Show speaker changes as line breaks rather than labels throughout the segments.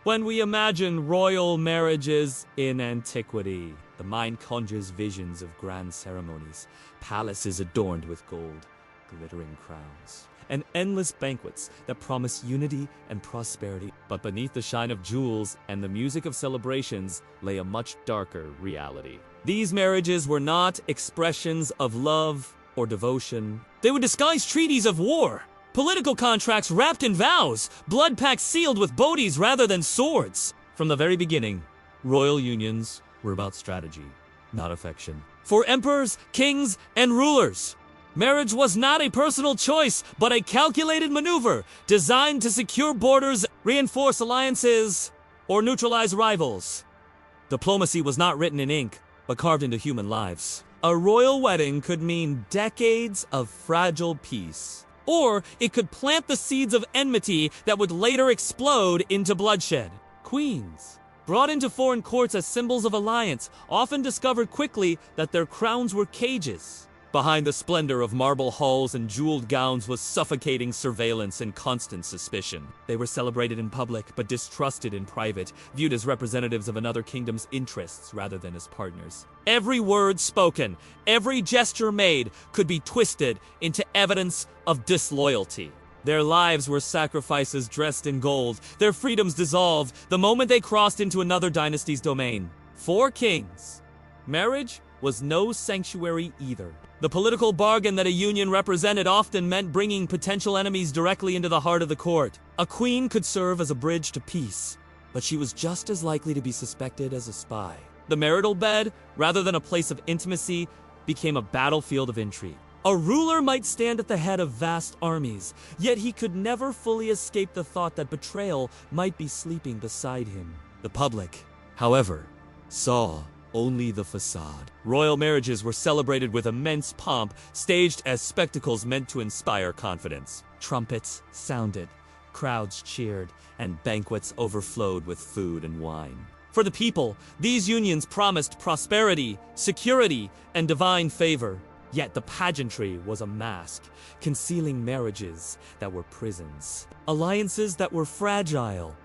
When we imagine royal marriages in antiquity, the mind conjures visions of grand ceremonies, palaces adorned with gold, glittering crowns, and endless banquets that promise unity and prosperity. But beneath the shine of jewels and the music of celebrations lay a much darker reality. These marriages were not expressions of love or devotion. They were disguised treaties of war, political contracts wrapped in vows, blood pacts sealed with bodies rather than swords. From the very beginning, royal unions were about strategy, not affection. For emperors, kings, and rulers, marriage was not a personal choice, but a calculated maneuver designed to secure borders, reinforce alliances, or neutralize rivals. Diplomacy was not written in ink, but carved into human lives. A royal wedding could mean decades of fragile peace, or it could plant the seeds of enmity that would later explode into bloodshed. Queens, brought into foreign courts as symbols of alliance, often discovered quickly that their crowns were cages. Behind the splendor of marble halls and jeweled gowns was suffocating surveillance and constant suspicion. They were celebrated in public, but distrusted in private, viewed as representatives of another kingdom's interests rather than as partners. Every word spoken, every gesture made could be twisted into evidence of disloyalty. Their lives were sacrifices dressed in gold, their freedoms dissolved the moment they crossed into another dynasty's domain. For kings, marriage was no sanctuary either. The political bargain that a union represented often meant bringing potential enemies directly into the heart of the court. A queen could serve as a bridge to peace, but she was just as likely to be suspected as a spy. The marital bed, rather than a place of intimacy, became a battlefield of intrigue. A ruler might stand at the head of vast armies, yet he could never fully escape the thought that betrayal might be sleeping beside him. The public, however, saw only the facade. Royal marriages were celebrated with immense pomp, staged as spectacles meant to inspire confidence. Trumpets sounded, crowds cheered, and banquets overflowed with food and wine. For the people, these unions promised prosperity, security, and divine favor. Yet the pageantry was a mask, concealing marriages that were prisons, alliances that were fragile,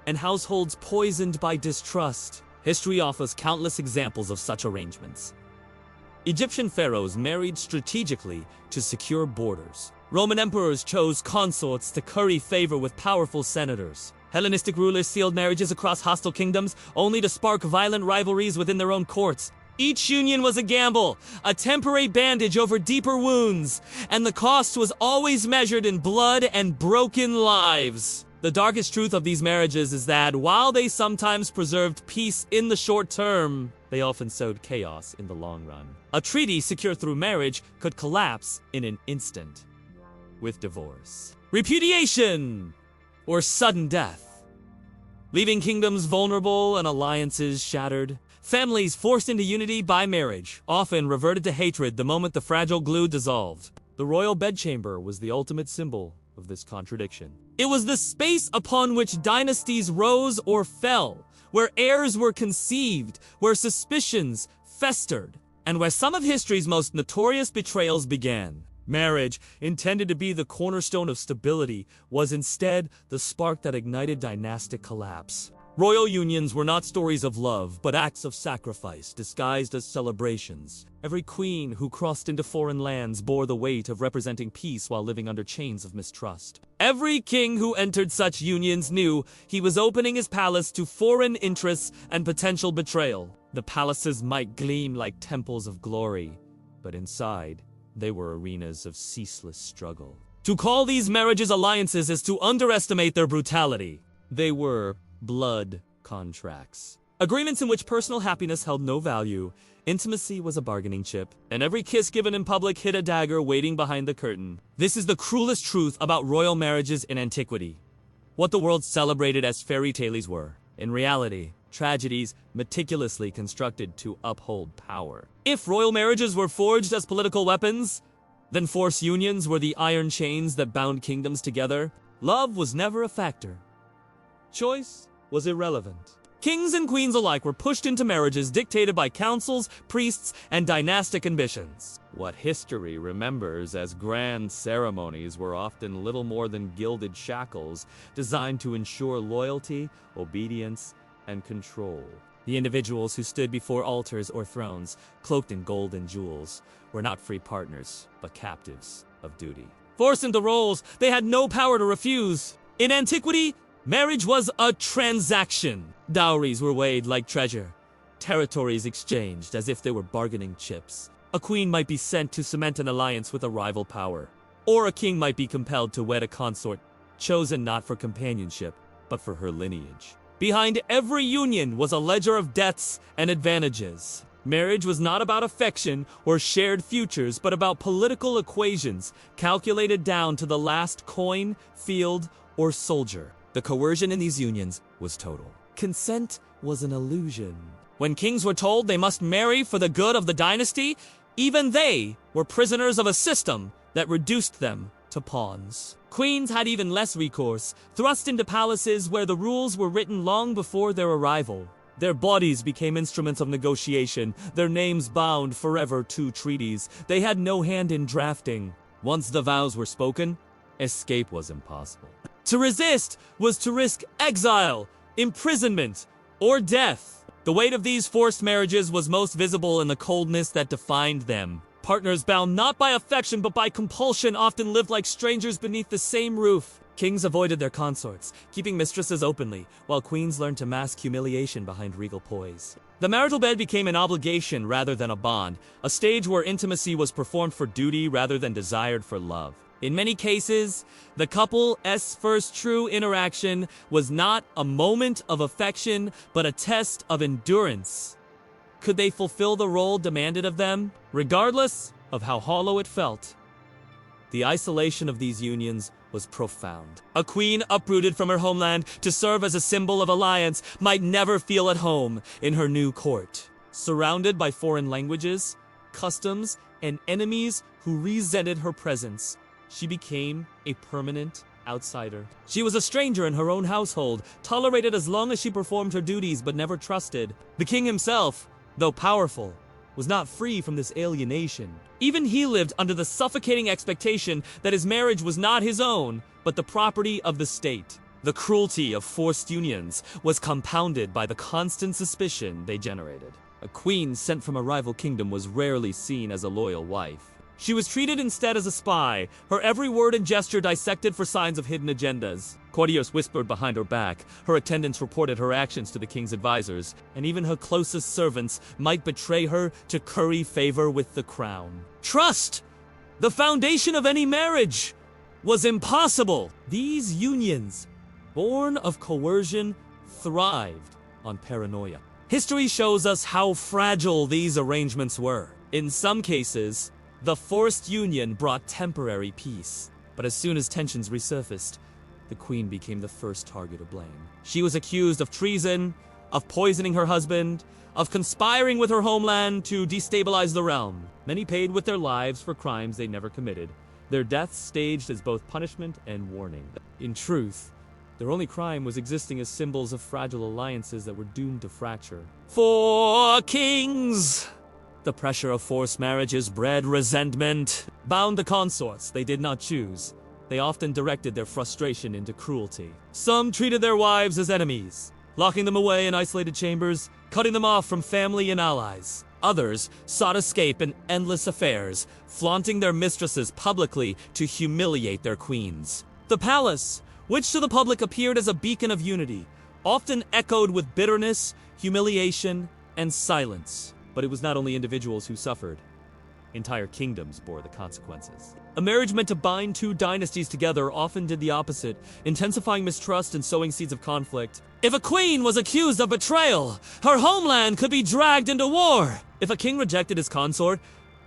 and households poisoned by distrust. History offers countless examples of such arrangements. Egyptian pharaohs married strategically to secure borders. Roman emperors chose consorts to curry favor with powerful senators. Hellenistic rulers sealed marriages across hostile kingdoms, only to spark violent rivalries within their own courts. Each union was a gamble, a temporary bandage over deeper wounds, and the cost was always measured in blood and broken lives. The darkest truth of these marriages is that while they sometimes preserved peace in the short term, they often sowed chaos in the long run. A treaty secured through marriage could collapse in an instant, with divorce, repudiation, or sudden death, leaving kingdoms vulnerable and alliances shattered. Families forced into unity by marriage often reverted to hatred the moment the fragile glue dissolved. The royal bedchamber was the ultimate symbol of this contradiction. It was the space upon which dynasties rose or fell, where heirs were conceived, where suspicions festered, and where some of history's most notorious betrayals began. Marriage, intended to be the cornerstone of stability, was instead the spark that ignited dynastic collapse. Royal unions were not stories of love, but acts of sacrifice disguised as celebrations. Every queen who crossed into foreign lands bore the weight of representing peace while living under chains of mistrust. Every king who entered such unions knew he was opening his palace to foreign interests and potential betrayal. The palaces might gleam like temples of glory, but inside, they were arenas of ceaseless struggle. To call these marriages alliances is to underestimate their brutality. They were blood contracts. Agreements in which personal happiness held no value, intimacy was a bargaining chip, and every kiss given in public hid a dagger waiting behind the curtain. This is the cruelest truth about royal marriages in antiquity. What the world celebrated as fairy tales were, in reality, tragedies meticulously constructed to uphold power. If royal marriages were forged as political weapons, then forced unions were the iron chains that bound kingdoms together. Love was never a factor. Choice was irrelevant. Kings and queens alike were pushed into marriages dictated by councils, priests, and dynastic ambitions. What history remembers as grand ceremonies were often little more than gilded shackles designed to ensure loyalty, obedience, and control. The individuals who stood before altars or thrones, cloaked in gold and jewels, were not free partners, but captives of duty. Forced into roles they had no power to refuse. In antiquity, marriage was a transaction. Dowries were weighed like treasure, territories exchanged as if they were bargaining chips. A queen might be sent to cement an alliance with a rival power, or a king might be compelled to wed a consort, chosen not for companionship, but for her lineage. Behind every union was a ledger of debts and advantages. Marriage was not about affection or shared futures, but about political equations calculated down to the last coin, field, or soldier. The coercion in these unions was total. Consent was an illusion. When kings were told they must marry for the good of the dynasty, even they were prisoners of a system that reduced them to pawns. Queens had even less recourse, thrust into palaces where the rules were written long before their arrival. Their bodies became instruments of negotiation, their names bound forever to treaties. They had no hand in drafting. Once the vows were spoken, escape was impossible. To resist was to risk exile, imprisonment, or death. The weight of these forced marriages was most visible in the coldness that defined them. Partners bound not by affection but by compulsion often lived like strangers beneath the same roof. Kings avoided their consorts, keeping mistresses openly, while queens learned to mask humiliation behind regal poise. The marital bed became an obligation rather than a bond, a stage where intimacy was performed for duty rather than desired for love. In many cases, the couple's first true interaction was not a moment of affection, but a test of endurance. Could they fulfill the role demanded of them, regardless of how hollow it felt? The isolation of these unions was profound. A queen uprooted from her homeland to serve as a symbol of alliance might never feel at home in her new court. Surrounded by foreign languages, customs, and enemies who resented her presence, she became a permanent outsider. She was a stranger in her own household, tolerated as long as she performed her duties but never trusted. The king himself, though powerful, was not free from this alienation. Even he lived under the suffocating expectation that his marriage was not his own, but the property of the state. The cruelty of forced unions was compounded by the constant suspicion they generated. A queen sent from a rival kingdom was rarely seen as a loyal wife. She was treated instead as a spy, her every word and gesture dissected for signs of hidden agendas. Courtiers whispered behind her back, her attendants reported her actions to the king's advisors, and even her closest servants might betray her to curry favor with the crown. Trust, the foundation of any marriage, was impossible. These unions, born of coercion, thrived on paranoia. History shows us how fragile these arrangements were. In some cases, the forced union brought temporary peace, but as soon as tensions resurfaced, the queen became the first target of blame. She was accused of treason, of poisoning her husband, of conspiring with her homeland to destabilize the realm. Many paid with their lives for crimes they never committed, their deaths staged as both punishment and warning. In truth, their only crime was existing as symbols of fragile alliances that were doomed to fracture. For kings! The pressure of forced marriages bred resentment. Bound to consorts they did not choose, they often directed their frustration into cruelty. Some treated their wives as enemies, locking them away in isolated chambers, cutting them off from family and allies. Others sought escape in endless affairs, flaunting their mistresses publicly to humiliate their queens. The palace, which to the public appeared as a beacon of unity, often echoed with bitterness, humiliation, and silence. But it was not only individuals who suffered. Entire kingdoms bore the consequences. A marriage meant to bind two dynasties together often did the opposite, intensifying mistrust and sowing seeds of conflict. If a queen was accused of betrayal, her homeland could be dragged into war. If a king rejected his consort,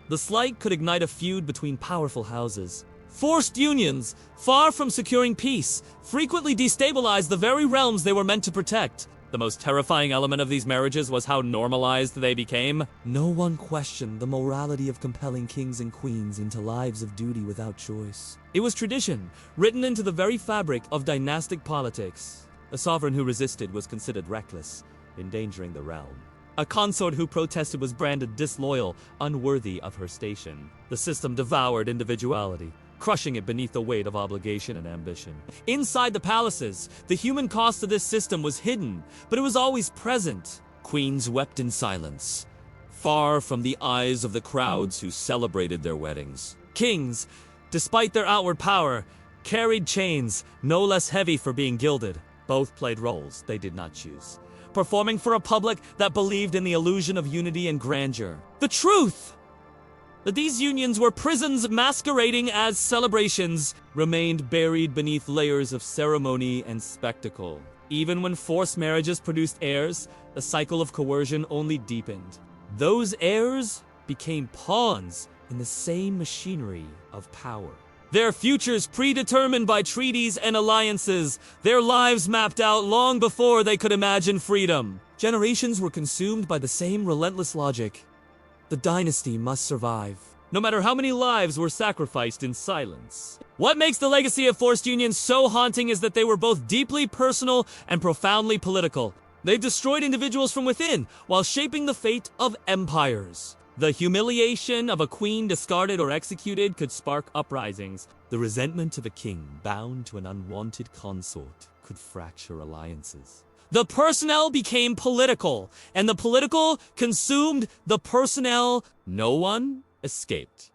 the slight could ignite a feud between powerful houses. Forced unions, far from securing peace, frequently destabilized the very realms they were meant to protect. The most terrifying element of these marriages was how normalized they became. No one questioned the morality of compelling kings and queens into lives of duty without choice. It was tradition, written into the very fabric of dynastic politics. A sovereign who resisted was considered reckless, endangering the realm. A consort who protested was branded disloyal, unworthy of her station. The system devoured individuality, crushing it beneath the weight of obligation and ambition. Inside the palaces, the human cost of this system was hidden, but it was always present. Queens wept in silence, far from the eyes of the crowds who celebrated their weddings. Kings, despite their outward power, carried chains no less heavy for being gilded. Both played roles they did not choose, performing for a public that believed in the illusion of unity and grandeur. The truth that these unions were prisons masquerading as celebrations remained buried beneath layers of ceremony and spectacle. Even when forced marriages produced heirs, the cycle of coercion only deepened. Those heirs became pawns in the same machinery of power. Their futures predetermined by treaties and alliances, their lives mapped out long before they could imagine freedom. Generations were consumed by the same relentless logic. The dynasty must survive, no matter how many lives were sacrificed in silence. What makes the legacy of forced unions so haunting is that they were both deeply personal and profoundly political. They destroyed individuals from within, while shaping the fate of empires. The humiliation of a queen discarded or executed could spark uprisings. The resentment of a king bound to an unwanted consort could fracture alliances. The personnel became political, and the political consumed the personnel. No one escaped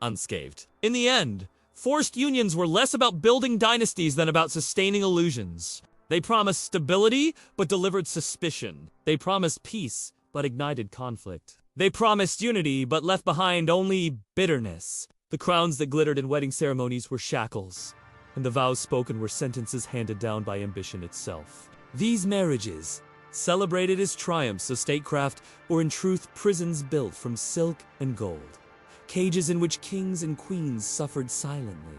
unscathed. In the end, forced unions were less about building dynasties than about sustaining illusions. They promised stability, but delivered suspicion. They promised peace, but ignited conflict. They promised unity, but left behind only bitterness. The crowns that glittered in wedding ceremonies were shackles, and the vows spoken were sentences handed down by ambition itself. These marriages, celebrated as triumphs of statecraft, were in truth prisons built from silk and gold, cages in which kings and queens suffered silently,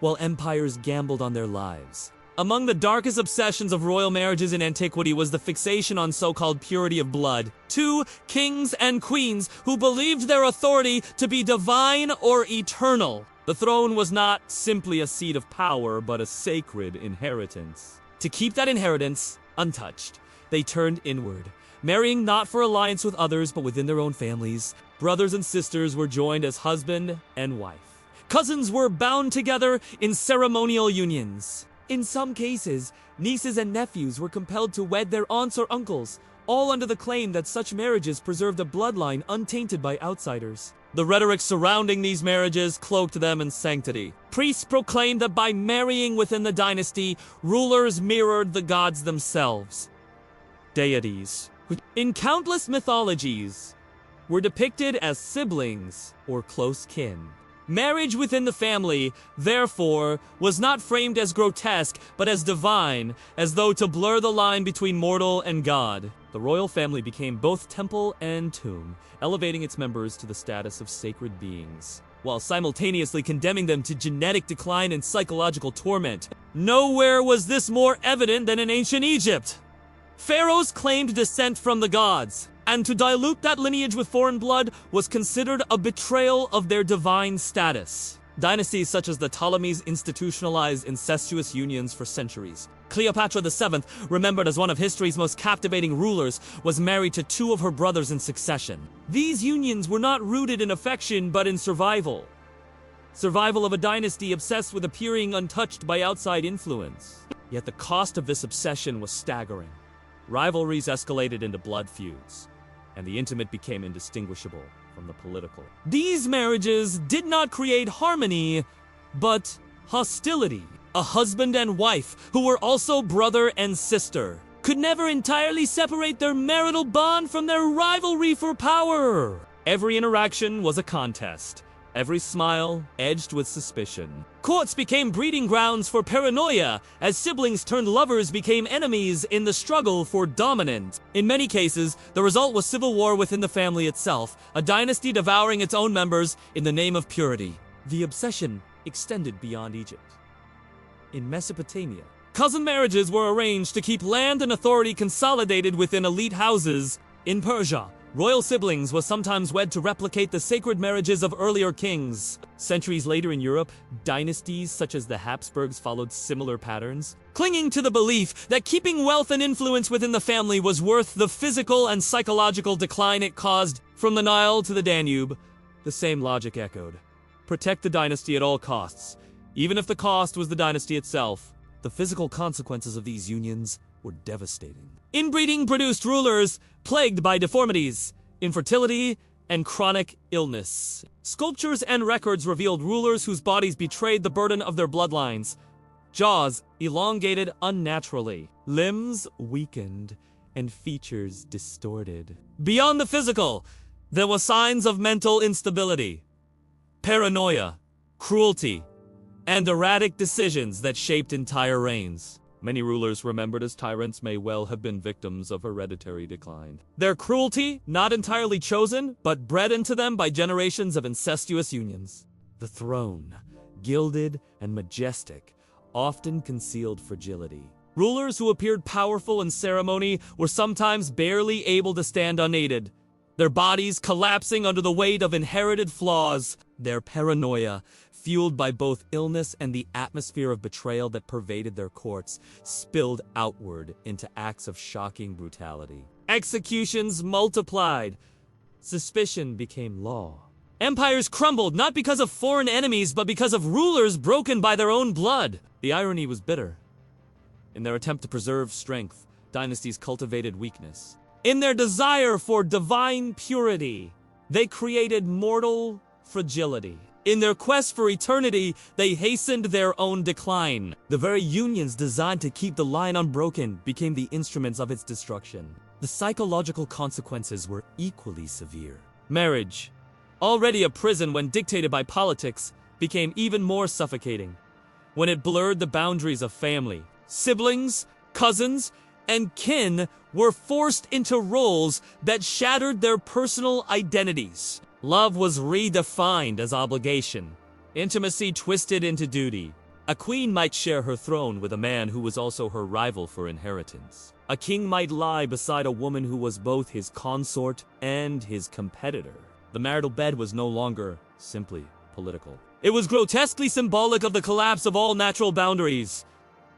while empires gambled on their lives. Among the darkest obsessions of royal marriages in antiquity was the fixation on so-called purity of blood. Two kings and queens who believed their authority to be divine or eternal. The throne was not simply a seat of power, but a sacred inheritance. To keep that inheritance untouched, they turned inward, marrying not for alliance with others, but within their own families. Brothers and sisters were joined as husband and wife. Cousins were bound together in ceremonial unions. In some cases, nieces and nephews were compelled to wed their aunts or uncles, all under the claim that such marriages preserved a bloodline untainted by outsiders. The rhetoric surrounding these marriages cloaked them in sanctity. Priests proclaimed that by marrying within the dynasty, rulers mirrored the gods themselves. Deities, who in countless mythologies were depicted as siblings or close kin. Marriage within the family, therefore, was not framed as grotesque, but as divine, as though to blur the line between mortal and God. The royal family became both temple and tomb, elevating its members to the status of sacred beings, while simultaneously condemning them to genetic decline and psychological torment. Nowhere was this more evident than in ancient Egypt. Pharaohs claimed descent from the gods, and to dilute that lineage with foreign blood was considered a betrayal of their divine status. Dynasties such as the Ptolemies institutionalized incestuous unions for centuries. Cleopatra VII, remembered as one of history's most captivating rulers, was married to two of her brothers in succession. These unions were not rooted in affection but in survival. Survival of a dynasty obsessed with appearing untouched by outside influence. Yet the cost of this obsession was staggering. Rivalries escalated into blood feuds, and the intimate became indistinguishable from the political. These marriages did not create harmony, but hostility. A husband and wife, who were also brother and sister, could never entirely separate their marital bond from their rivalry for power. Every interaction was a contest, every smile edged with suspicion. Courts became breeding grounds for paranoia, as siblings turned lovers became enemies in the struggle for dominance. In many cases, the result was civil war within the family itself, a dynasty devouring its own members in the name of purity. The obsession extended beyond Egypt. In Mesopotamia, cousin marriages were arranged to keep land and authority consolidated within elite houses. In Persia, Royal siblings were sometimes wed to replicate the sacred marriages of earlier kings. Centuries later in Europe, dynasties such as the Habsburgs followed similar patterns, clinging to the belief that keeping wealth and influence within the family was worth the physical and psychological decline it caused. From the Nile to the Danube, the same logic echoed. Protect the dynasty at all costs, even if the cost was the dynasty itself. The physical consequences of these unions were devastating. Inbreeding produced rulers plagued by deformities, infertility, and chronic illness. Sculptures and records revealed rulers whose bodies betrayed the burden of their bloodlines. Jaws elongated unnaturally, limbs weakened, and features distorted. Beyond the physical, there were signs of mental instability, paranoia, cruelty, and erratic decisions that shaped entire reigns. Many rulers remembered as tyrants may well have been victims of hereditary decline. Their cruelty, not entirely chosen, but bred into them by generations of incestuous unions. The throne, gilded and majestic, often concealed fragility. Rulers who appeared powerful in ceremony were sometimes barely able to stand unaided, their bodies collapsing under the weight of inherited flaws. Their paranoia, fueled by both illness and the atmosphere of betrayal that pervaded their courts, spilled outward into acts of shocking brutality. Executions multiplied. Suspicion became law. Empires crumbled not because of foreign enemies, but because of rulers broken by their own blood. The irony was bitter. In their attempt to preserve strength, dynasties cultivated weakness. In their desire for divine purity, they created mortal fragility. In their quest for eternity, they hastened their own decline. The very unions designed to keep the line unbroken became the instruments of its destruction. The psychological consequences were equally severe. Marriage, already a prison when dictated by politics, became even more suffocating when it blurred the boundaries of family. Siblings, cousins, and kin were forced into roles that shattered their personal identities. Love was redefined as obligation, intimacy twisted into duty. A queen might share her throne with a man who was also her rival for inheritance. A king might lie beside a woman who was both his consort and his competitor. The marital bed was no longer simply political. It was grotesquely symbolic of the collapse of all natural boundaries.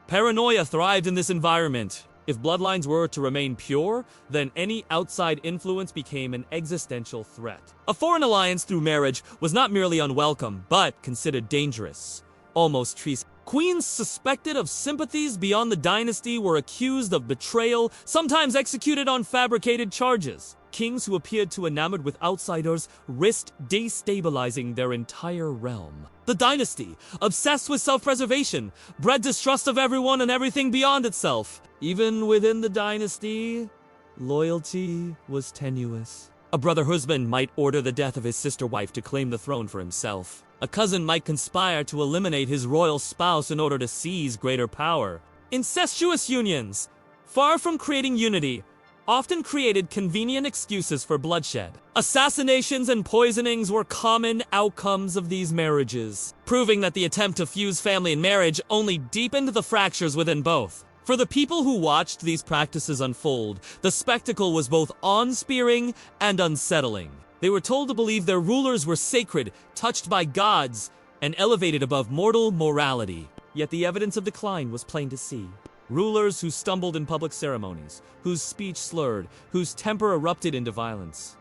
Paranoia thrived in this environment. If bloodlines were to remain pure, then any outside influence became an existential threat. A foreign alliance through marriage was not merely unwelcome, but considered dangerous, almost treason. Queens suspected of sympathies beyond the dynasty were accused of betrayal, sometimes executed on fabricated charges. Kings who appeared too enamored with outsiders risked destabilizing their entire realm. The dynasty, obsessed with self-preservation, bred distrust of everyone and everything beyond itself. Even within the dynasty, loyalty was tenuous. A brother husband might order the death of his sister wife to claim the throne for himself. A cousin might conspire to eliminate his royal spouse in order to seize greater power. Incestuous unions, far from creating unity, often created convenient excuses for bloodshed. Assassinations and poisonings were common outcomes of these marriages, proving that the attempt to fuse family and marriage only deepened the fractures within both. For the people who watched these practices unfold, the spectacle was both awe-inspiring and unsettling. They were told to believe their rulers were sacred, touched by gods, and elevated above mortal morality. Yet the evidence of decline was plain to see. Rulers who stumbled in public ceremonies, whose speech slurred, whose temper erupted into violence.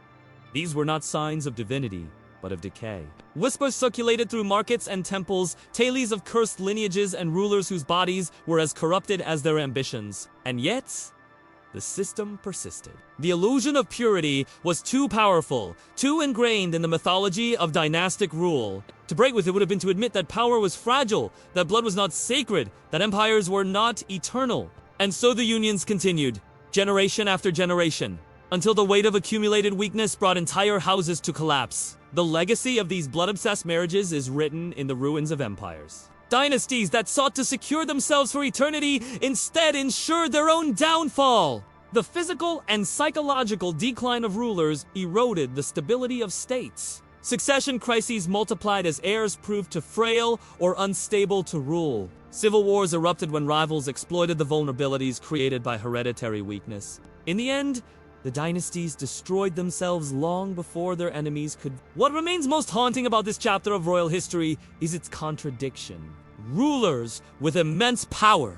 These were not signs of divinity, but of decay. Whispers circulated through markets and temples, tales of cursed lineages and rulers whose bodies were as corrupted as their ambitions. And yet, the system persisted. The illusion of purity was too powerful, too ingrained in the mythology of dynastic rule. To break with it would have been to admit that power was fragile, that blood was not sacred, that empires were not eternal. And so the unions continued, generation after generation, until the weight of accumulated weakness brought entire houses to collapse. The legacy of these blood-obsessed marriages is written in the ruins of empires. Dynasties that sought to secure themselves for eternity instead ensured their own downfall. The physical and psychological decline of rulers eroded the stability of states. Succession crises multiplied as heirs proved too frail or unstable to rule. Civil wars erupted when rivals exploited the vulnerabilities created by hereditary weakness. In the end, The dynasties destroyed themselves long before their enemies could. What remains most haunting about this chapter of royal history is its contradiction. Rulers with immense power,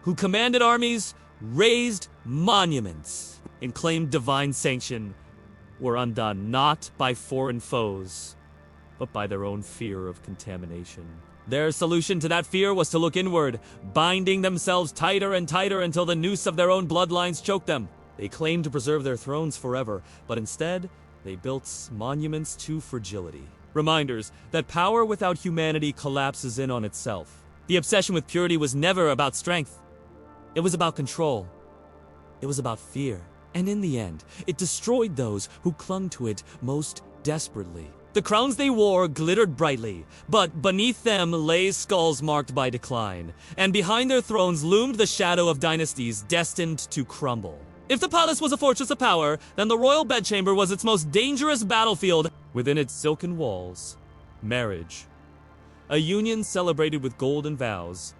who commanded armies, raised monuments, and claimed divine sanction, were undone not by foreign foes, but by their own fear of contamination. Their solution to that fear was to look inward, binding themselves tighter and tighter until the noose of their own bloodlines choked them. They claimed to preserve their thrones forever, but instead, they built monuments to fragility. Reminders that power without humanity collapses in on itself. The obsession with purity was never about strength. It was about control. It was about fear. And in the end, it destroyed those who clung to it most desperately. The crowns they wore glittered brightly, but beneath them lay skulls marked by decline, and behind their thrones loomed the shadow of dynasties destined to crumble. If the palace was a fortress of power, then the royal bedchamber was its most dangerous battlefield. Within its silken walls, marriage, a union celebrated with golden vows,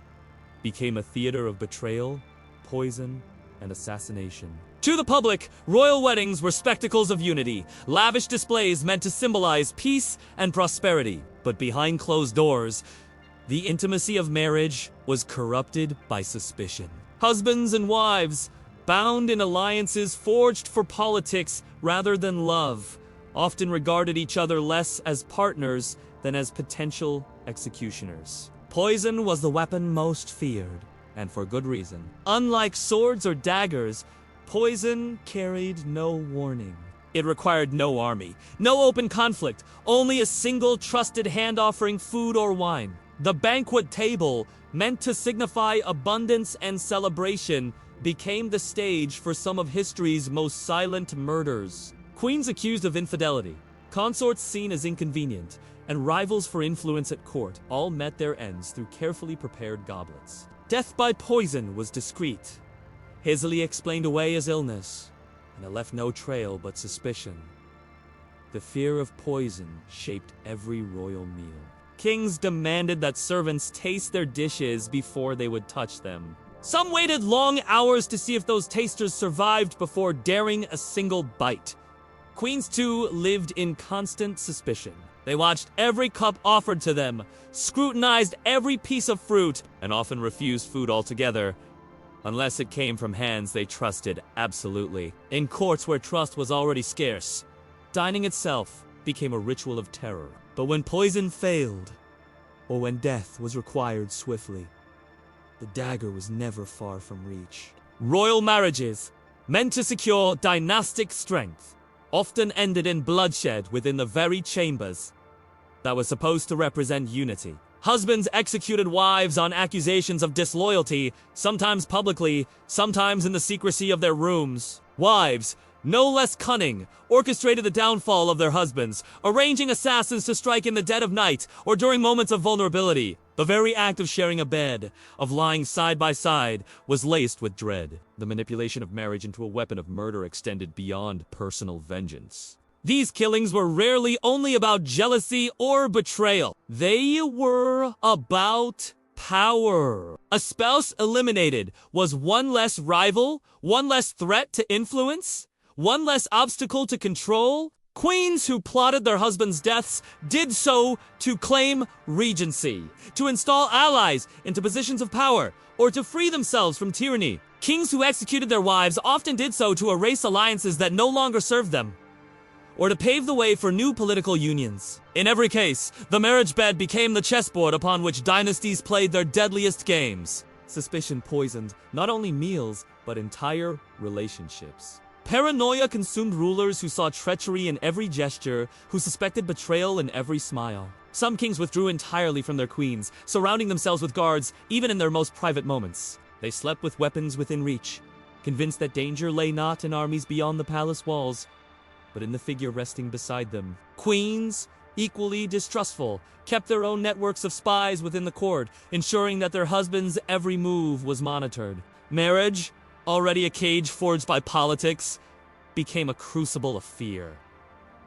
became a theater of betrayal, poison, and assassination. To the public, royal weddings were spectacles of unity, lavish displays meant to symbolize peace and prosperity. But behind closed doors, the intimacy of marriage was corrupted by suspicion. Husbands and wives, bound in alliances forged for politics rather than love, often regarded each other less as partners than as potential executioners. Poison was the weapon most feared, and for good reason. Unlike swords or daggers, poison carried no warning. It required no army, no open conflict, only a single trusted hand offering food or wine. The banquet table, meant to signify abundance and celebration, became the stage for some of history's most silent murders. Queens accused of infidelity, consorts seen as inconvenient, and rivals for influence at court all met their ends through carefully prepared goblets. Death by poison was discreet, hazily explained away as illness, and it left no trail but suspicion. The fear of poison shaped every royal meal. Kings demanded that servants taste their dishes before they would touch them. Some waited long hours to see if those tasters survived before daring a single bite. Queens, too, lived in constant suspicion. They watched every cup offered to them, scrutinized every piece of fruit, and often refused food altogether, unless it came from hands they trusted absolutely. In courts where trust was already scarce, dining itself became a ritual of terror. But when poison failed, or when death was required swiftly, the dagger was never far from reach. Royal marriages, meant to secure dynastic strength, often ended in bloodshed within the very chambers that was supposed to represent unity. Husbands executed wives on accusations of disloyalty, sometimes publicly, sometimes in the secrecy of their rooms. Wives, no less cunning, orchestrated the downfall of their husbands, arranging assassins to strike in the dead of night or during moments of vulnerability. The very act of sharing a bed, of lying side by side, was laced with dread. The manipulation of marriage into a weapon of murder extended beyond personal vengeance. These killings were rarely only about jealousy or betrayal. They were about power. A spouse eliminated was one less rival, one less threat to influence, one less obstacle to control. Queens who plotted their husbands' deaths did so to claim regency, to install allies into positions of power, or to free themselves from tyranny. Kings who executed their wives often did so to erase alliances that no longer served them, or to pave the way for new political unions. In every case, the marriage bed became the chessboard upon which dynasties played their deadliest games. Suspicion poisoned not only meals, but entire relationships. Paranoia consumed rulers who saw treachery in every gesture, who suspected betrayal in every smile. Some kings withdrew entirely from their queens, surrounding themselves with guards even in their most private moments. They slept with weapons within reach, convinced that danger lay not in armies beyond the palace walls, but in the figure resting beside them. Queens, equally distrustful, kept their own networks of spies within the court, ensuring that their husbands' every move was monitored. Marriage, already a cage forged by politics, became a crucible of fear.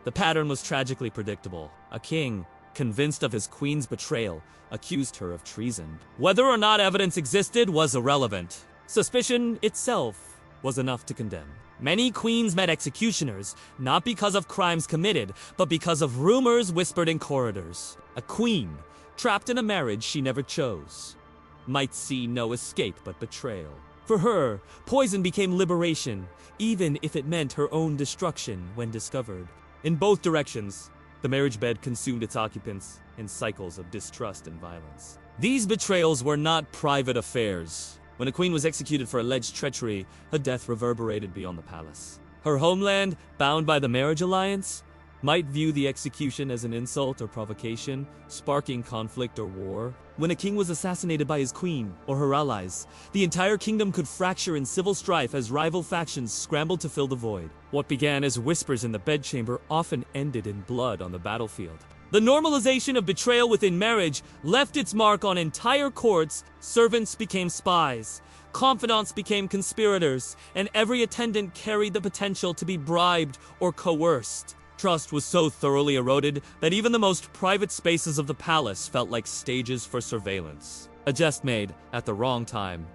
The pattern was tragically predictable. A king, convinced of his queen's betrayal, accused her of treason. Whether or not evidence existed was irrelevant. Suspicion itself was enough to condemn. Many queens met executioners, not because of crimes committed, but because of rumors whispered in corridors. A queen, trapped in a marriage she never chose, might see no escape but betrayal. For her, poison became liberation, even if it meant her own destruction when discovered. In both directions, the marriage bed consumed its occupants in cycles of distrust and violence. These betrayals were not private affairs. When a queen was executed for alleged treachery, her death reverberated beyond the palace. Her homeland, bound by the marriage alliance, might view the execution as an insult or provocation, sparking conflict or war. When a king was assassinated by his queen or her allies, the entire kingdom could fracture in civil strife as rival factions scrambled to fill the void. What began as whispers in the bedchamber often ended in blood on the battlefield. The normalization of betrayal within marriage left its mark on entire courts. Servants became spies, confidants became conspirators, and every attendant carried the potential to be bribed or coerced. Trust was so thoroughly eroded that even the most private spaces of the palace felt like stages for surveillance. A jest made at the wrong time,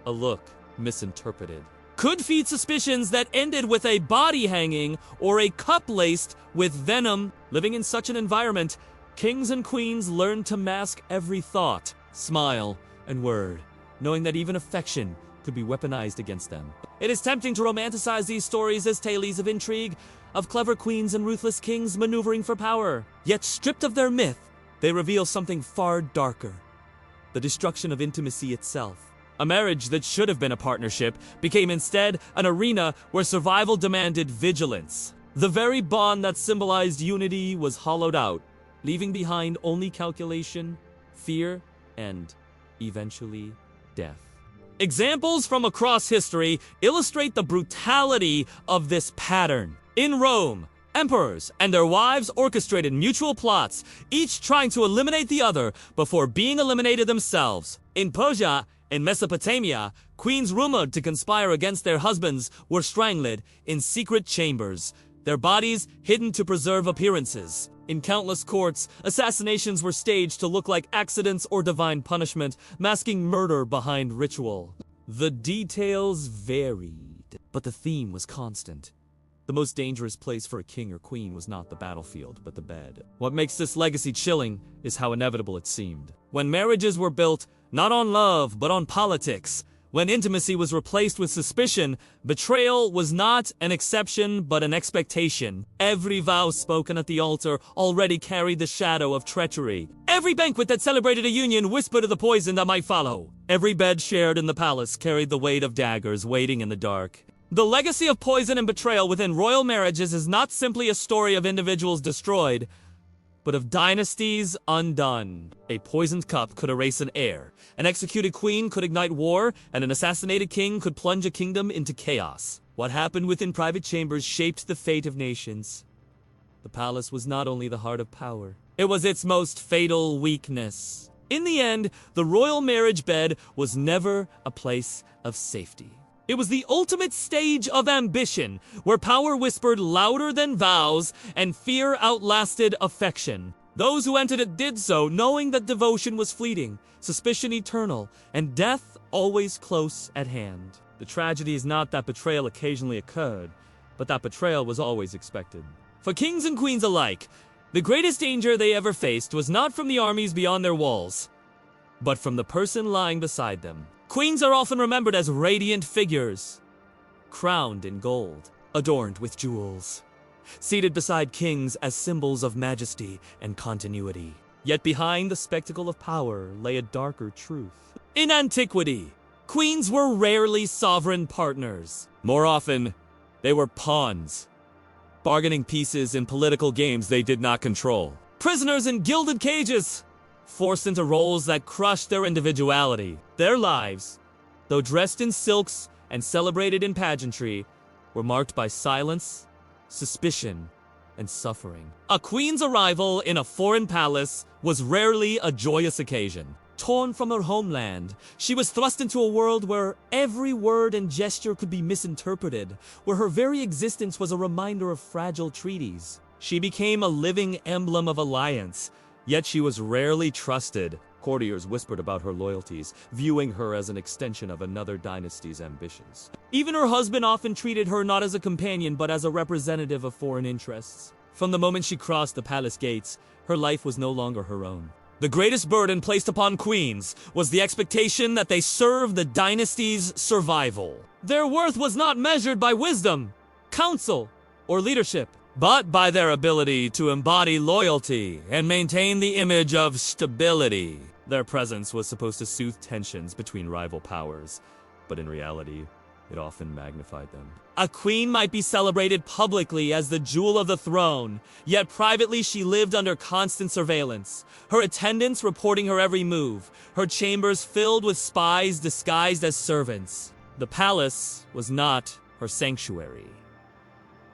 a look misinterpreted, could feed suspicions that ended with a body hanging or a cup laced with venom. Living in such an environment, kings and queens learned to mask every thought, smile, and word, knowing that even affection could be weaponized against them. It is tempting to romanticize these stories as tales of intrigue, of clever queens and ruthless kings maneuvering for power. Yet stripped of their myth, they reveal something far darker: the destruction of intimacy itself. A marriage that should have been a partnership became instead an arena where survival demanded vigilance. The very bond that symbolized unity was hollowed out, leaving behind only calculation, fear, and, eventually, death. Examples from across history illustrate the brutality of this pattern. In Rome, emperors and their wives orchestrated mutual plots, each trying to eliminate the other before being eliminated themselves. In Persia, in Mesopotamia, queens rumored to conspire against their husbands were strangled in secret chambers, their bodies hidden to preserve appearances. In countless courts, assassinations were staged to look like accidents or divine punishment, masking murder behind ritual. The details varied, but the theme was constant. The most dangerous place for a king or queen was not the battlefield, but the bed. What makes this legacy chilling is how inevitable it seemed. When marriages were built not on love, but on politics, when intimacy was replaced with suspicion, betrayal was not an exception, but an expectation. Every vow spoken at the altar already carried the shadow of treachery. Every banquet that celebrated a union whispered of the poison that might follow. Every bed shared in the palace carried the weight of daggers waiting in the dark. The legacy of poison and betrayal within royal marriages is not simply a story of individuals destroyed, but of dynasties undone. A poisoned cup could erase an heir, an executed queen could ignite war, and an assassinated king could plunge a kingdom into chaos. What happened within private chambers shaped the fate of nations. The palace was not only the heart of power, it was its most fatal weakness. In the end, the royal marriage bed was never a place of safety. It was the ultimate stage of ambition, where power whispered louder than vows and fear outlasted affection. Those who entered it did so knowing that devotion was fleeting, suspicion eternal, and death always close at hand. The tragedy is not that betrayal occasionally occurred, but that betrayal was always expected. For kings and queens alike, the greatest danger they ever faced was not from the armies beyond their walls, but from the person lying beside them. Queens are often remembered as radiant figures, crowned in gold, adorned with jewels, seated beside kings as symbols of majesty and continuity. Yet behind the spectacle of power lay a darker truth. In antiquity, queens were rarely sovereign partners. More often, they were pawns, bargaining pieces in political games they did not control. Prisoners in gilded cages, forced into roles that crushed their individuality. Their lives, though dressed in silks and celebrated in pageantry, were marked by silence, suspicion, and suffering. A queen's arrival in a foreign palace was rarely a joyous occasion. Torn from her homeland, she was thrust into a world where every word and gesture could be misinterpreted, where her very existence was a reminder of fragile treaties. She became a living emblem of alliance, yet she was rarely trusted. Courtiers whispered about her loyalties, viewing her as an extension of another dynasty's ambitions. Even her husband often treated her not as a companion, but as a representative of foreign interests. From the moment she crossed the palace gates, her life was no longer her own. The greatest burden placed upon queens was the expectation that they serve the dynasty's survival. Their worth was not measured by wisdom, counsel, or leadership, but by their ability to embody loyalty and maintain the image of stability. Their presence was supposed to soothe tensions between rival powers, but in reality, it often magnified them. A queen might be celebrated publicly as the jewel of the throne, yet privately she lived under constant surveillance, her attendants reporting her every move, her chambers filled with spies disguised as servants. The palace was not her sanctuary.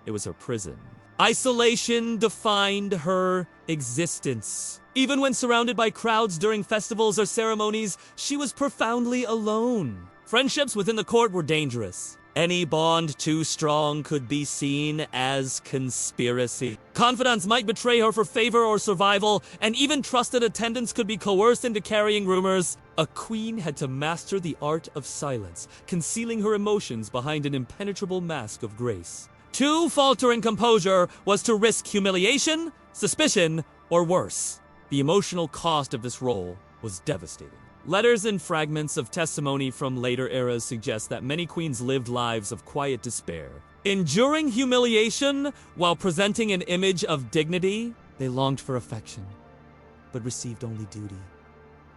It was her prison. Isolation defined her existence. Even when surrounded by crowds during festivals or ceremonies, she was profoundly alone. Friendships within the court were dangerous. Any bond too strong could be seen as conspiracy. Confidants might betray her for favor or survival, and even trusted attendants could be coerced into carrying rumors. A queen had to master the art of silence, concealing her emotions behind an impenetrable mask of grace. To falter in composure was to risk humiliation, suspicion, or worse. The emotional cost of this role was devastating. Letters and fragments of testimony from later eras suggest that many queens lived lives of quiet despair. Enduring humiliation while presenting an image of dignity, they longed for affection, but received only duty.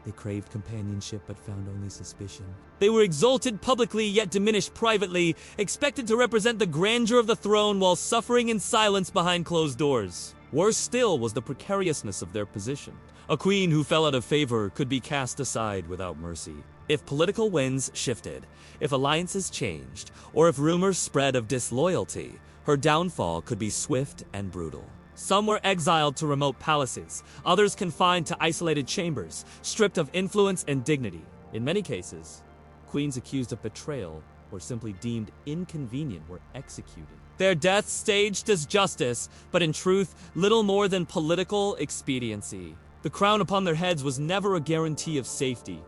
They craved companionship, but found only suspicion. They were exalted publicly, yet diminished privately, expected to represent the grandeur of the throne while suffering in silence behind closed doors. Worse still was the precariousness of their position. A queen who fell out of favor could be cast aside without mercy. If political winds shifted, if alliances changed, or if rumors spread of disloyalty, her downfall could be swift and brutal. Some were exiled to remote palaces, others confined to isolated chambers, stripped of influence and dignity. In many cases, queens accused of betrayal or simply deemed inconvenient were executed. Their deaths staged as justice, but in truth, little more than political expediency. The crown upon their heads was never a guarantee of safety.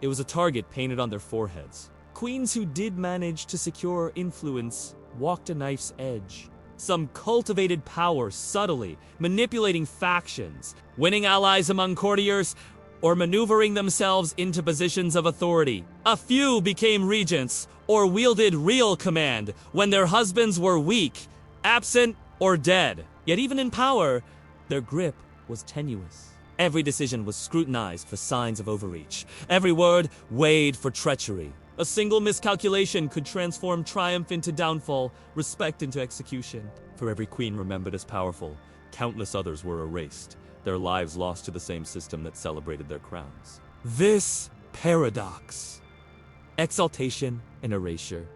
It was a target painted on their foreheads. Queens who did manage to secure influence walked a knife's edge. Some cultivated power subtly, manipulating factions, winning allies among courtiers, or maneuvering themselves into positions of authority. A few became regents, or wielded real command when their husbands were weak, absent, or dead. Yet even in power, their grip was tenuous. Every decision was scrutinized for signs of overreach. Every word weighed for treachery. A single miscalculation could transform triumph into downfall, respect into execution. For every queen remembered as powerful, countless others were erased, their lives lost to the same system that celebrated their crowns. This paradox, exaltation and erasure,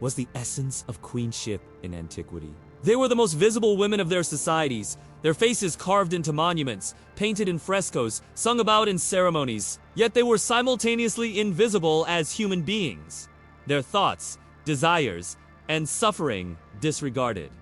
was the essence of queenship in antiquity. They were the most visible women of their societies, their faces carved into monuments, painted in frescoes, sung about in ceremonies. Yet they were simultaneously invisible as human beings, their thoughts, desires, and suffering disregarded.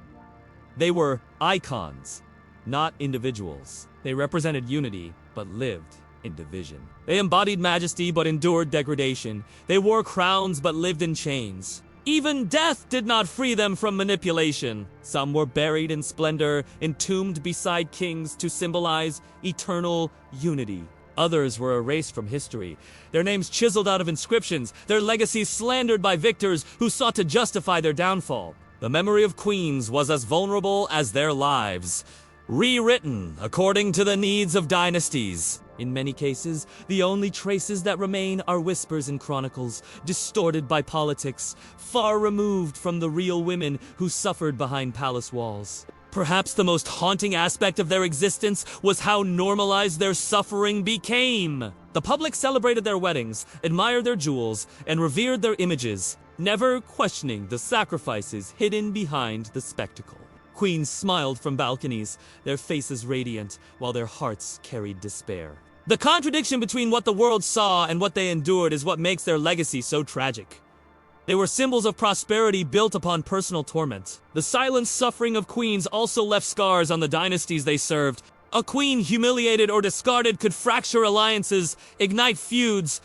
They were icons, not individuals. They represented unity, but lived in division. They embodied majesty, but endured degradation. They wore crowns, but lived in chains. Even death did not free them from manipulation. Some were buried in splendor, entombed beside kings to symbolize eternal unity. Others were erased from history, their names chiseled out of inscriptions, their legacies slandered by victors who sought to justify their downfall. The memory of queens was as vulnerable as their lives, rewritten according to the needs of dynasties. In many cases, the only traces that remain are whispers in chronicles, distorted by politics, far removed from the real women who suffered behind palace walls. Perhaps the most haunting aspect of their existence was how normalized their suffering became. The public celebrated their weddings, admired their jewels, and revered their images, never questioning the sacrifices hidden behind the spectacle. Queens smiled from balconies, their faces radiant, while their hearts carried despair. The contradiction between what the world saw and what they endured is what makes their legacy so tragic. They were symbols of prosperity built upon personal torment. The silent suffering of queens also left scars on the dynasties they served. A queen humiliated or discarded could fracture alliances, ignite feuds,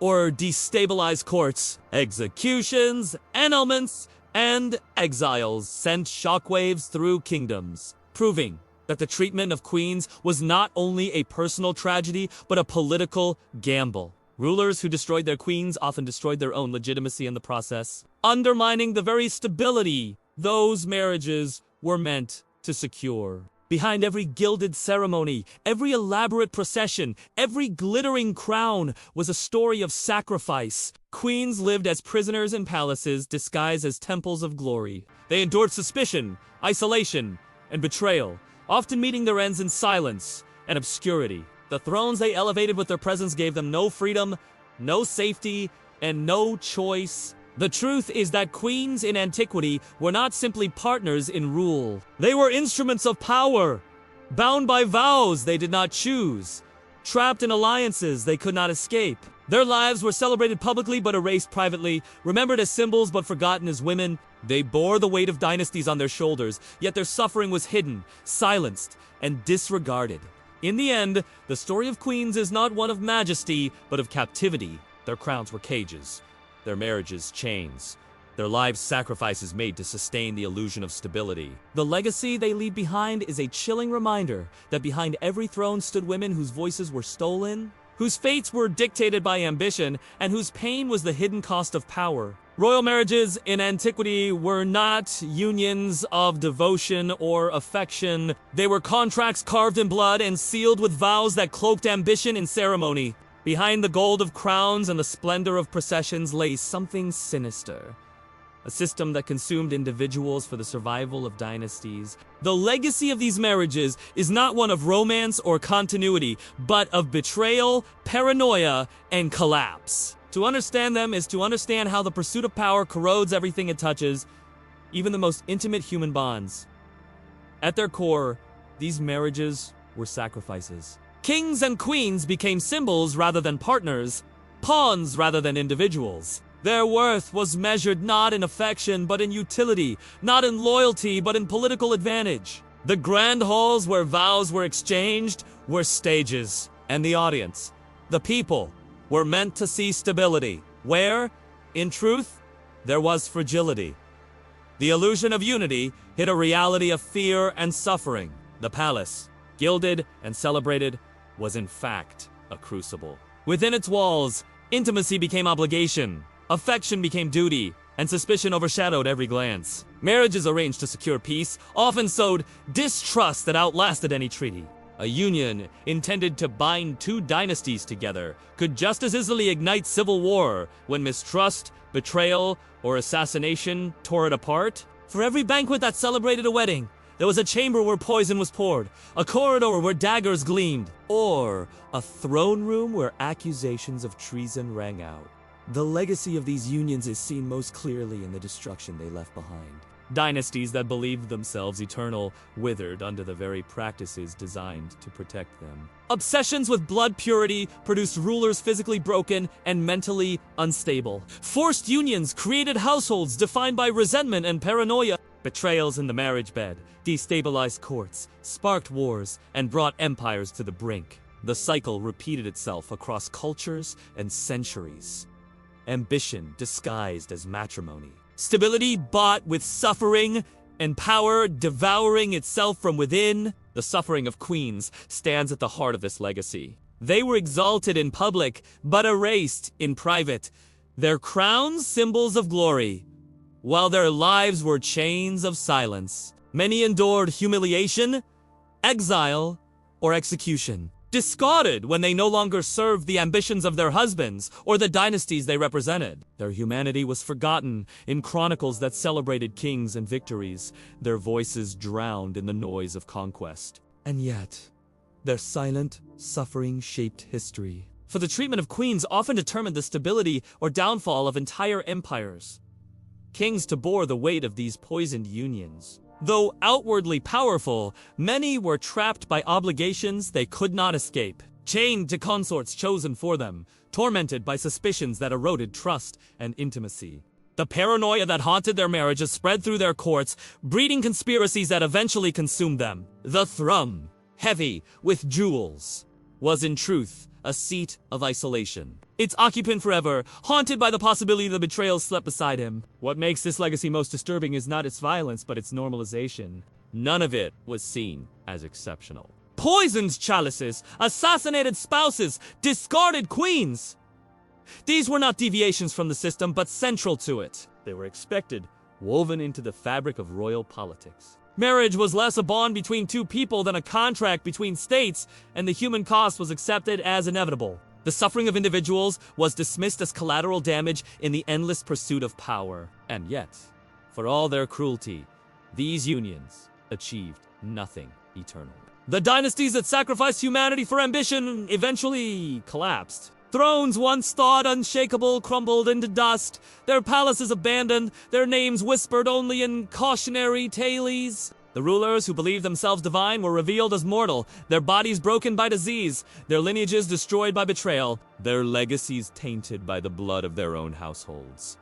or destabilize courts. Executions, annulments, and exiles sent shockwaves through kingdoms, proving that the treatment of queens was not only a personal tragedy, but a political gamble. Rulers who destroyed their queens often destroyed their own legitimacy in the process, undermining the very stability those marriages were meant to secure. Behind every gilded ceremony, every elaborate procession, every glittering crown was a story of sacrifice. Queens lived as prisoners in palaces disguised as temples of glory. They endured suspicion, isolation, and betrayal, often meeting their ends in silence and obscurity. The thrones they elevated with their presence gave them no freedom, no safety, and no choice. The truth is that queens in antiquity were not simply partners in rule. They were instruments of power, bound by vows they did not choose, trapped in alliances they could not escape. Their lives were celebrated publicly but erased privately, remembered as symbols but forgotten as women. They bore the weight of dynasties on their shoulders, yet their suffering was hidden, silenced, and disregarded. In the end, the story of queens is not one of majesty, but of captivity. Their crowns were cages, their marriages chains, their lives sacrifices made to sustain the illusion of stability. The legacy they leave behind is a chilling reminder that behind every throne stood women whose voices were stolen, whose fates were dictated by ambition, and whose pain was the hidden cost of power. Royal marriages in antiquity were not unions of devotion or affection. They were contracts carved in blood and sealed with vows that cloaked ambition in ceremony. Behind the gold of crowns and the splendor of processions lay something sinister. A system that consumed individuals for the survival of dynasties. The legacy of these marriages is not one of romance or continuity, but of betrayal, paranoia, and collapse. To understand them is to understand how the pursuit of power corrodes everything it touches, even the most intimate human bonds. At their core, these marriages were sacrifices. Kings and queens became symbols rather than partners, pawns rather than individuals. Their worth was measured not in affection but in utility, not in loyalty but in political advantage. The grand halls where vows were exchanged were stages, and the audience, the people, were meant to see stability, where, in truth, there was fragility. The illusion of unity hid a reality of fear and suffering. The palace, gilded and celebrated, was in fact a crucible. Within its walls, intimacy became obligation, affection became duty, and suspicion overshadowed every glance. Marriages arranged to secure peace often sowed distrust that outlasted any treaty. A union intended to bind two dynasties together could just as easily ignite civil war when mistrust, betrayal, or assassination tore it apart. For every banquet that celebrated a wedding, there was a chamber where poison was poured, a corridor where daggers gleamed, or a throne room where accusations of treason rang out. The legacy of these unions is seen most clearly in the destruction they left behind. Dynasties that believed themselves eternal withered under the very practices designed to protect them. Obsessions with blood purity produced rulers physically broken and mentally unstable. Forced unions created households defined by resentment and paranoia. Betrayals in the marriage bed destabilized courts, sparked wars, and brought empires to the brink. The cycle repeated itself across cultures and centuries. Ambition disguised as matrimony. Stability bought with suffering, and power devouring itself from within. The suffering of queens stands at the heart of this legacy. They were exalted in public, but erased in private. Their crowns symbols of glory, while their lives were chains of silence. Many endured humiliation, exile, or execution. Discarded when they no longer served the ambitions of their husbands or the dynasties they represented. Their humanity was forgotten in chronicles that celebrated kings and victories, their voices drowned in the noise of conquest. And yet, their silent suffering shaped history. For the treatment of queens often determined the stability or downfall of entire empires. Kings bore the weight of these poisoned unions. Though outwardly powerful, many were trapped by obligations they could not escape, chained to consorts chosen for them, tormented by suspicions that eroded trust and intimacy. The paranoia that haunted their marriages spread through their courts, breeding conspiracies that eventually consumed them. The thrum, heavy with jewels, was in truth a seat of isolation. Its occupant forever, haunted by the possibility the betrayal slept beside him. What makes this legacy most disturbing is not its violence, but its normalization. None of it was seen as exceptional. Poisoned chalices, assassinated spouses, discarded queens. These were not deviations from the system, but central to it. They were expected, woven into the fabric of royal politics. Marriage was less a bond between two people than a contract between states, and the human cost was accepted as inevitable. The suffering of individuals was dismissed as collateral damage in the endless pursuit of power. And yet, for all their cruelty, these unions achieved nothing eternal. The dynasties that sacrificed humanity for ambition eventually collapsed. Thrones once thought unshakable crumbled into dust, their palaces abandoned, their names whispered only in cautionary tales. The rulers who believed themselves divine were revealed as mortal, their bodies broken by disease, their lineages destroyed by betrayal, their legacies tainted by the blood of their own households.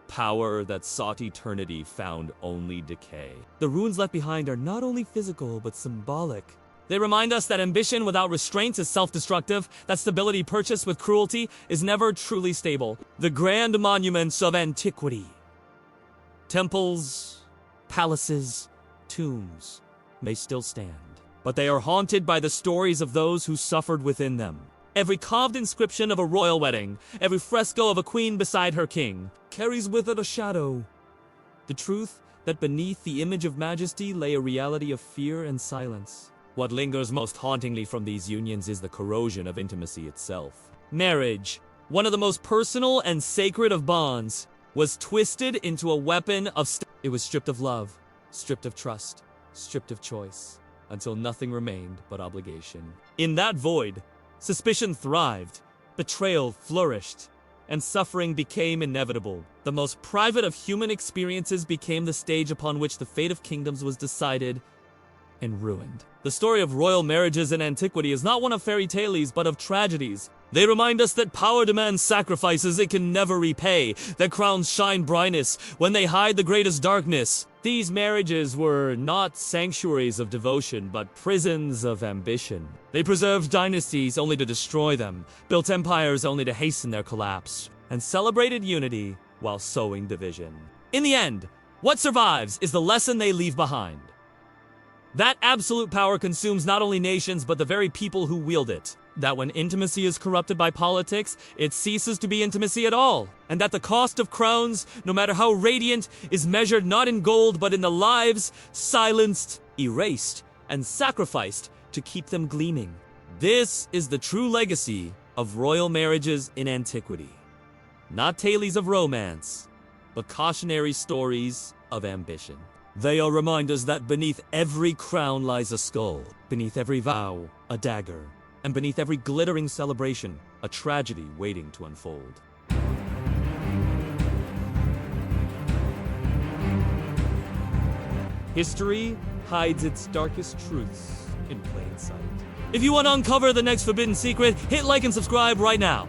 Power that sought eternity found only decay. The ruins left behind are not only physical but symbolic. They remind us that ambition without restraints is self-destructive, that stability purchased with cruelty is never truly stable. The grand monuments of antiquity. Temples, palaces, tombs may still stand, but they are haunted by the stories of those who suffered within them. Every carved inscription of a royal wedding, every fresco of a queen beside her king, carries with it a shadow. The truth that beneath the image of majesty lay a reality of fear and silence. What lingers most hauntingly from these unions is the corrosion of intimacy itself. Marriage, one of the most personal and sacred of bonds, was twisted into a weapon of it was stripped of love, stripped of trust, stripped of choice, until nothing remained but obligation. In that void, suspicion thrived, betrayal flourished, and suffering became inevitable. The most private of human experiences became the stage upon which the fate of kingdoms was decided and ruined. The story of royal marriages in antiquity is not one of fairy tales, but of tragedies. They remind us that power demands sacrifices it can never repay, that crowns shine brightness when they hide the greatest darkness. These marriages were not sanctuaries of devotion, but prisons of ambition. They preserved dynasties only to destroy them, built empires only to hasten their collapse, and celebrated unity while sowing division. In the end, what survives is the lesson they leave behind. That absolute power consumes not only nations, but the very people who wield it. That when intimacy is corrupted by politics, it ceases to be intimacy at all. And that the cost of crowns, no matter how radiant, is measured not in gold, but in the lives silenced, erased, and sacrificed to keep them gleaming. This is the true legacy of royal marriages in antiquity. Not tales of romance, but cautionary stories of ambition. They are reminders that beneath every crown lies a skull, beneath every vow, a dagger, and beneath every glittering celebration, a tragedy waiting to unfold. History hides its darkest truths in plain sight. If you want to uncover the next forbidden secret, hit like and subscribe right now.